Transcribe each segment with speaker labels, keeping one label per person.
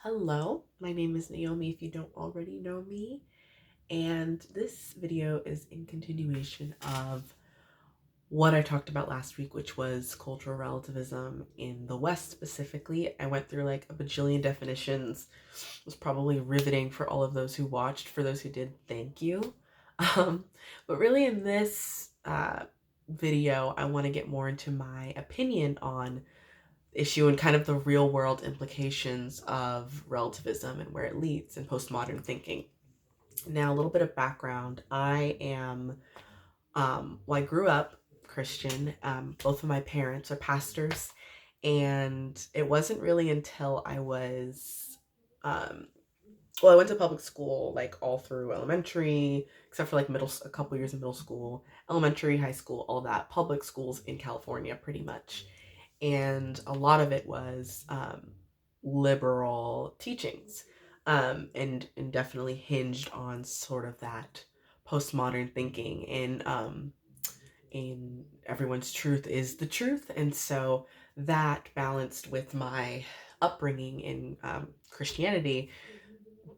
Speaker 1: Hello, my name is Naomi if you don't already know me, and this video is in continuation of what I talked about last week, which was cultural relativism in the West specifically. I went through like a bajillion definitions. It was probably riveting for all of those who watched. For those who did, thank you. Um, but really in this video, I want to get more into my opinion on issue and kind of the real world implications of relativism and where it leads in postmodern thinking. Now, a little bit of background. I grew up Christian. Both of my parents are pastors, and it wasn't really until um, I went to public school like all through elementary, except for like a couple years in middle school, elementary, high school, all that, public schools in California, pretty much. And a lot of it was liberal teachings, and definitely hinged on sort of that postmodern thinking in everyone's truth is the truth. And so that balanced with my upbringing in Christianity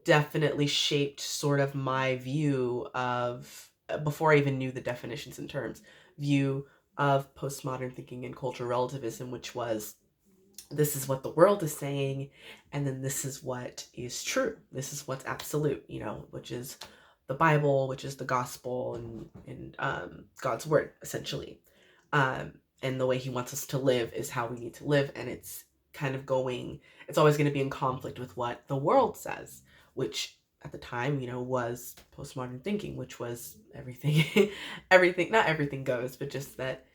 Speaker 1: definitely shaped sort of my view of, before I even knew the definitions and terms, view of postmodern thinking and cultural relativism, which was this is what the world is saying, and then this is what is true. This is what's absolute, which is the Bible, which is the gospel, and God's word, essentially. And the way He wants us to live is how we need to live, and it's kind of going. It's always going to be in conflict with what the world says, which at the time, was postmodern thinking, which was everything, everything. Not everything goes, but just that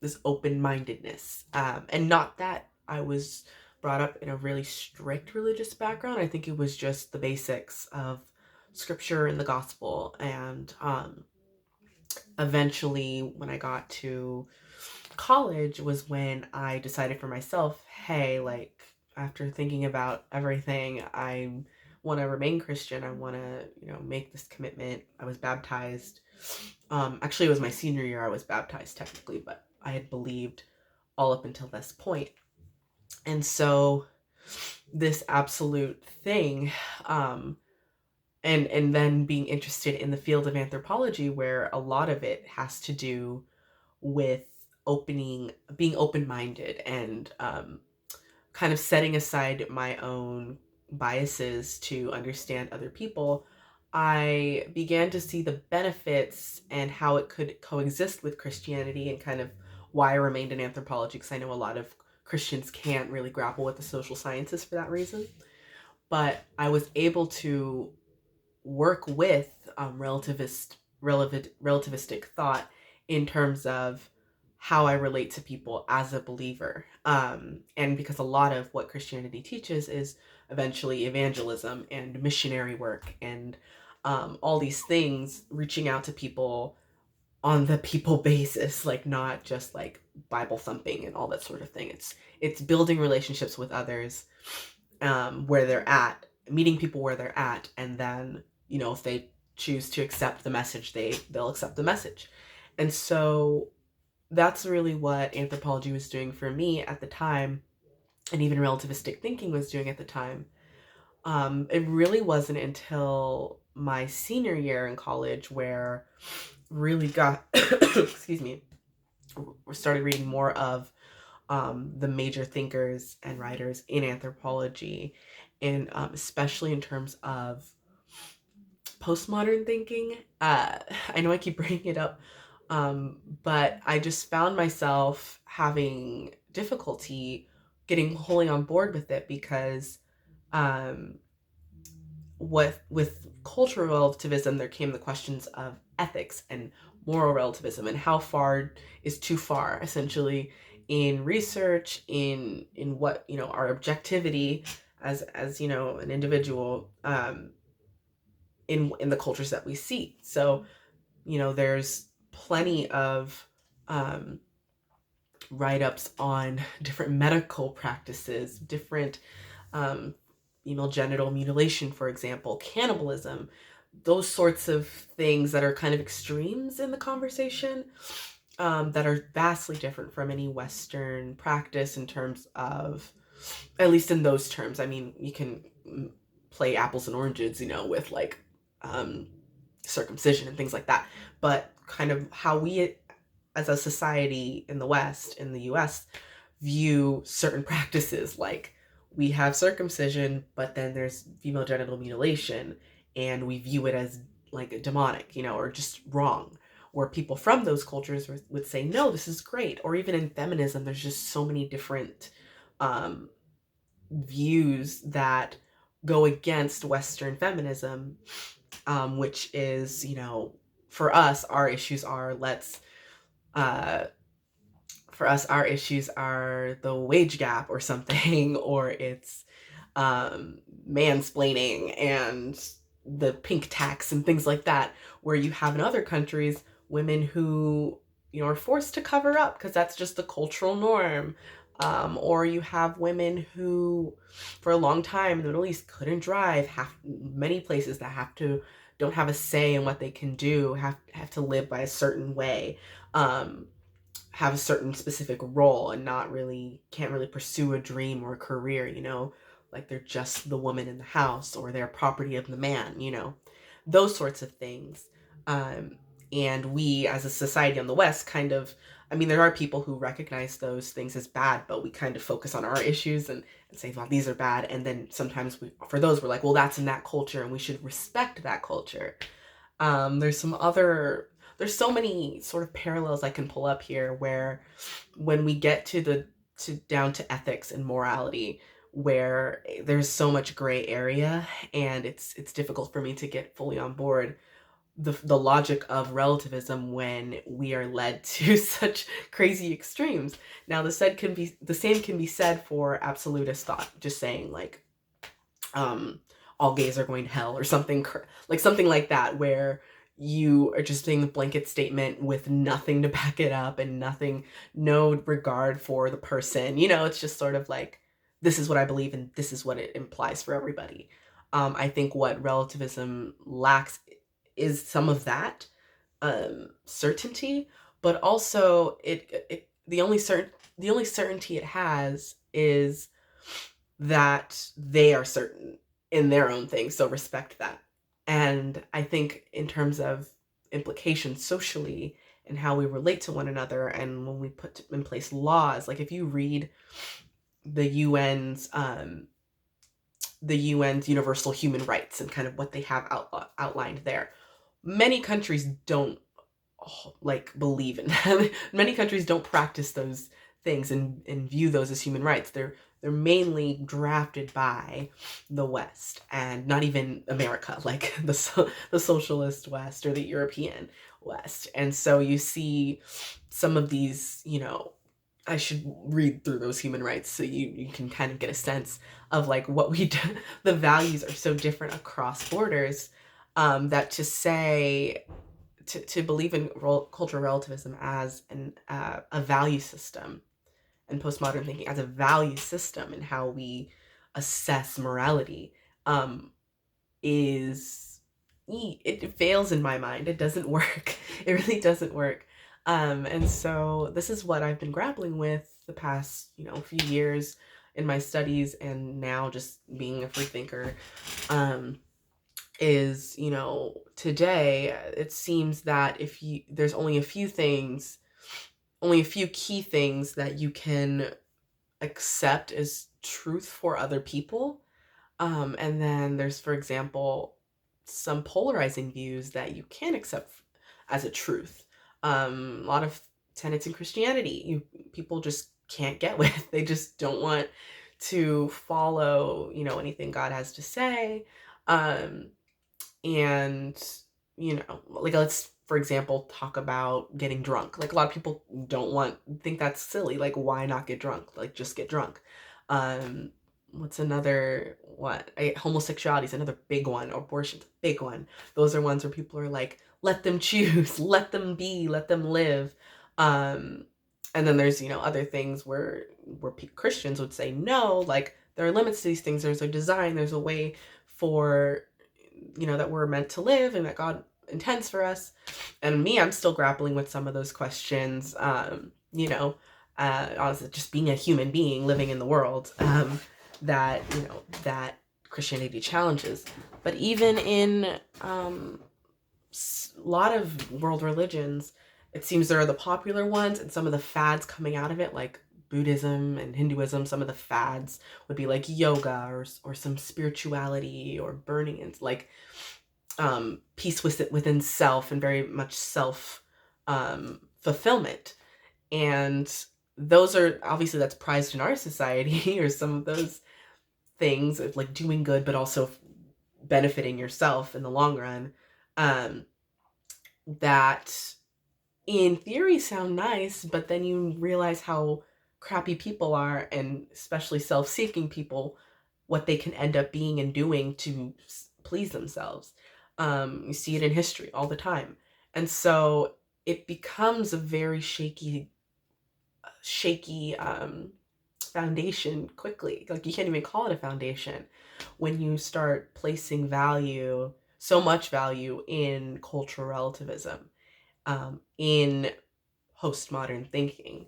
Speaker 1: this open-mindedness, and not that I was brought up in a really strict religious background. I think it was just the basics of scripture and the gospel. And eventually, when I got to college, was when I decided for myself, hey, like, after thinking about everything, I want to remain Christian. I want to, make this commitment. I was baptized. Actually, it was my senior year I was baptized technically, but I had believed all up until this point. And so this absolute thing, and then being interested in the field of anthropology, where a lot of it has to do with being open-minded, and kind of setting aside my own biases to understand other people. I began to see the benefits and how it could coexist with Christianity, and kind of why I remained in anthropology, because I know a lot of Christians can't really grapple with the social sciences for that reason. But I was able to work with relativistic thought in terms of how I relate to people as a believer. And because a lot of what Christianity teaches is eventually evangelism and missionary work, and all these things, reaching out to people on the people basis, like not just like Bible thumping and all that sort of thing. It's building relationships with others, where they're at, meeting people where they're at, and then if they choose to accept the message, they'll accept the message. And so that's really what anthropology was doing for me at the time, and even relativistic thinking was doing at the time. It really wasn't until my senior year in college where really got excuse me, started reading more of the major thinkers and writers in anthropology, and especially in terms of postmodern thinking. I know I keep bringing it up, but I just found myself having difficulty holding on board with it, because um, with cultural relativism, there came the questions of ethics and moral relativism, and how far is too far, essentially, in research, in what our objectivity as an individual, in the cultures that we see. So there's plenty of um, write-ups on different medical practices, different um, female genital mutilation, for example, cannibalism, those sorts of things that are kind of extremes in the conversation, that are vastly different from any Western practice in terms of at least in those terms. I mean, you can play apples and oranges, with like um, circumcision and things like that. But kind of how we as a society in the West, in the US, view certain practices. Like we have circumcision, but then there's female genital mutilation, and we view it as like demonic, or just wrong. Where people from those cultures would say, no, this is great. Or even in feminism, there's just so many different um, views that go against Western feminism, which is, for us, our issues are uh, our issues are the wage gap or something, or it's um, mansplaining and the pink tax and things like that, where you have in other countries women who, are forced to cover up because that's just the cultural norm. Or you have women who, for a long time in the Middle East, couldn't drive. Many places that don't have a say in what they can do, have to live by a certain way. Have a certain specific role and can't really pursue a dream or a career, like they're just the woman in the house or they're property of the man, those sorts of things. Um, and we as a society on the West I mean, there are people who recognize those things as bad, but we kind of focus on our issues and say, well, these are bad. And then sometimes for those, we're like, well, that's in that culture and we should respect that culture. There's some other there's so many sort of parallels I can pull up here where when we get to down to ethics and morality, where there's so much gray area and it's difficult for me to get fully on board the logic of relativism when we are led to such crazy extremes. Now the same can be said for absolutist thought, just saying like um, all gays are going to hell or something like that, where you are just saying a blanket statement with nothing to back it up and no regard for the person. It's just sort of like, this is what I believe and this is what it implies for everybody. I think what relativism lacks is some of that certainty, but also the only certainty it has is that they are certain in their own thing, so respect that. And I think in terms of implications socially and how we relate to one another, and when we put in place laws, like if you read the UN's um, the UN's universal human rights and kind of what they have outlined there, many countries don't like believe in them. Many countries don't practice those things and view those as human rights. They're mainly drafted by the West and not even America, like the socialist West or the European West. And so you see some of these, I should read through those human rights so you can kind of get a sense of like what we do. The values are so different across borders, that to believe in cultural relativism as a value system, and postmodern thinking as a value system and how we assess morality, um, is it fails in my mind. It doesn't work. It really doesn't work. And so this is what I've been grappling with the past, few years in my studies, and now just being a free thinker. Is, today it seems that if you there's only a few key things that you can accept as truth for other people. And then there's, for example, some polarizing views that you can accept as a truth. A lot of tenets in Christianity, people just can't get with. They just don't want to follow, anything God has to say. And like, let's, for example, talk about getting drunk. Like, a lot of people think that's silly. Like, why not get drunk? Like, just get drunk. um what's another what Homosexuality is another big one. Abortion's a big one. Those are ones where people are like, let them choose, let them be, let them live. And then there's, other things where Christians would say no, like there are limits to these things. There's a design, there's a way for, that we're meant to live and that God intends for us. And me, I'm still grappling with some of those questions. honestly, just being a human being living in the world, that, that Christianity challenges. But even in a lot of world religions, it seems there are the popular ones and some of the fads coming out of it, like Buddhism and Hinduism. Some of the fads would be like yoga, or some spirituality, or burning, and like peace within self, and very much self fulfillment. And those are obviously, that's prized in our society, or some of those things of like doing good but also benefiting yourself in the long run, um, that in theory sound nice, but then you realize how crappy people are, and especially self-seeking people, what they can end up being and doing to please themselves. You see it in history all the time. And so it becomes a very shaky foundation quickly. Like, you can't even call it a foundation when you start placing value, so much value, in cultural relativism, in postmodern thinking.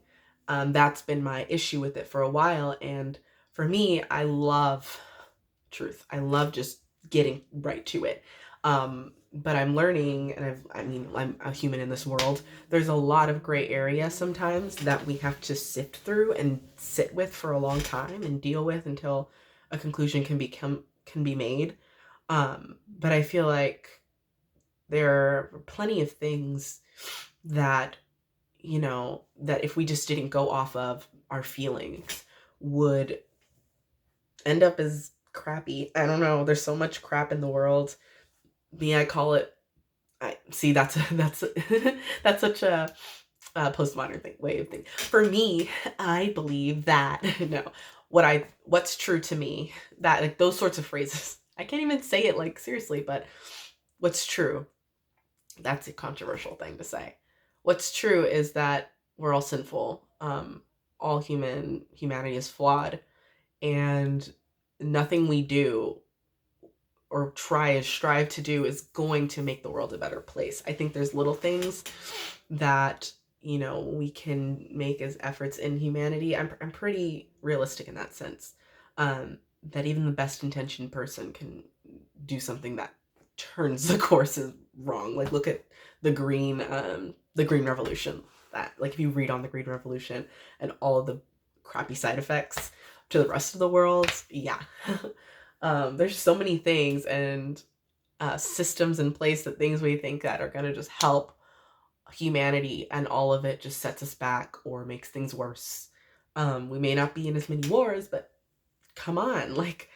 Speaker 1: That's been my issue with it for a while. And for me, I love truth. I love just getting right to it. But I'm learning, and I'm a human in this world. There's a lot of gray area sometimes that we have to sift through and sit with for a long time and deal with until a conclusion can be made. But I feel like there are plenty of things that, that if we just didn't go off of our feelings, would end up as crappy. I don't know. There's so much crap in the world. Me, I call it. I see. That's such a postmodern way of thinking. For me, I believe that no, what's true to me, that like those sorts of phrases. I can't even say it like seriously, but what's true. That's a controversial thing to say. What's true is that we're all sinful. All humanity is flawed, and nothing we do or strive to do is going to make the world a better place. I think there's little things that, we can make as efforts in humanity. I'm pretty realistic in that sense. That even the best intentioned person can do something that turns the courses wrong. Like, look at the Green Revolution. That, like, if you read on the Green Revolution and all of the crappy side effects to the rest of the world, yeah. There's so many things and systems in place, that things we think that are going to just help humanity, and all of it just sets us back or makes things worse. We may not be in as many wars, but come on, like,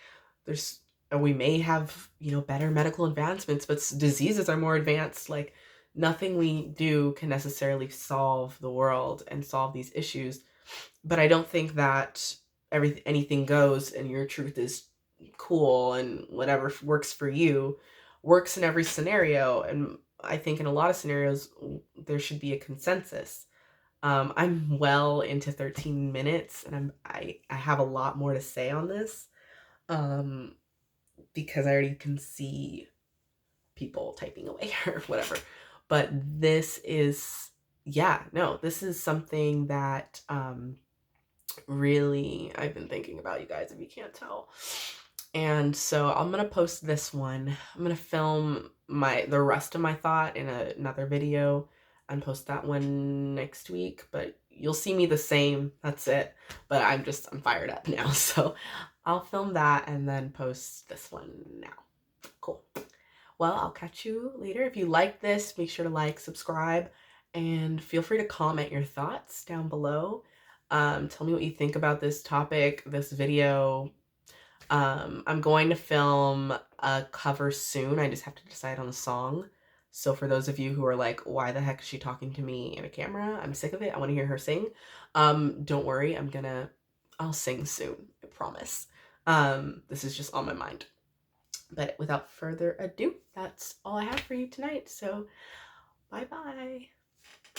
Speaker 1: there's we may have, better medical advancements, but diseases are more advanced. Like, nothing we do can necessarily solve the world and solve these issues. But I don't think that anything goes and your truth is cool and whatever works for you works in every scenario. And I think in a lot of scenarios there should be a consensus. I'm well into 13 minutes, and I have a lot more to say on this, because I already can see people typing away or whatever. But this is, yeah, no, this is something that really I've been thinking about, you guys, if you can't tell. And so I'm gonna post this one. I'm gonna film the rest of my thought in another video and post that one next week. But you'll see me the same. That's it. But I'm fired up now. So I'll film that and then post this one now. Cool. Well, I'll catch you later. If you like this, make sure to like, subscribe, and feel free to comment your thoughts down below. Tell me what you think about this topic, this video. I'm going to film a cover soon. I just have to decide on a song. So for those of you who are like, why the heck is she talking to me in a camera? I'm sick of it. I want to hear her sing. Don't worry. I'll sing soon. I promise. This is just on my mind. But without further ado, that's all I have for you tonight. So bye-bye.